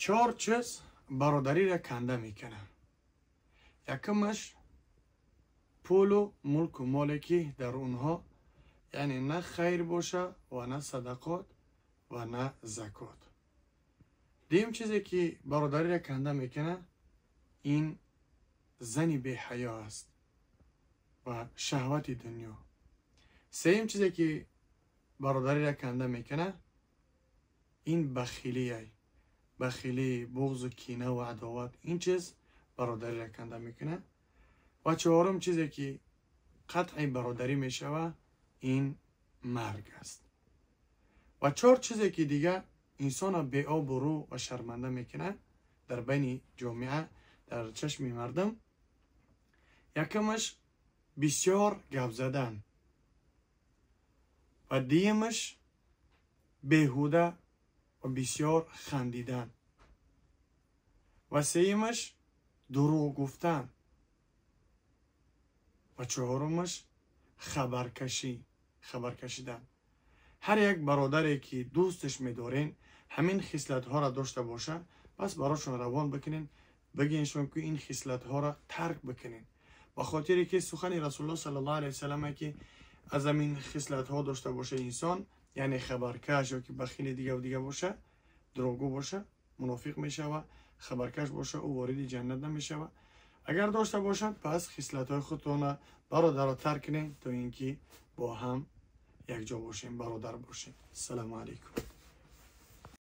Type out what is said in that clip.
4 چیز برادری را کنده میکنه. یکمش پول و ملک و مالی که در اونها یعنی نه خیر باشه و نه صدقات و نه زکات. دیم چیزی که برادری را کنده میکنه این زنی به حیا است و شهوت دنیا. سوم چیزی که برادری را کنده میکنه این بخیلی، بغض و کینه و عداوت. این چیز برادری را کنده میکنه. و چهارم چیزی که قطع برادری میشوه این مرگ است. و 4 چیزی که دیگه انسان به آب و رو و شرمنده میکنه در بین جامعه، در چشم مردم. یکمش بسیار گپ زدن و دیمش بیهوده و بسیار خندیدن و سیمش دروغ گفتن و چهارمش خبر کشیدن. هر یک برادری که دوستش میدارین همین خصلت ها را داشته باشه، پس براشون روان بکنین، بگینشون که این خصلت ها را ترک بکنین. با خاطری که سخن رسول الله صلی الله علیه وسلم که از همین خصلت ها داشته باشه انسان، یعنی خبرکش یا که بخیل دیگه باشه، دروغگو باشه، منافق میشه و خبرکش باشه او وارد جنت نمیشه. اگر داشته باشد پس خصلت های خودتون برادر ترک کنین تا اینکه با هم یک جا باشیم، برادر باشیم. السلام علیکم.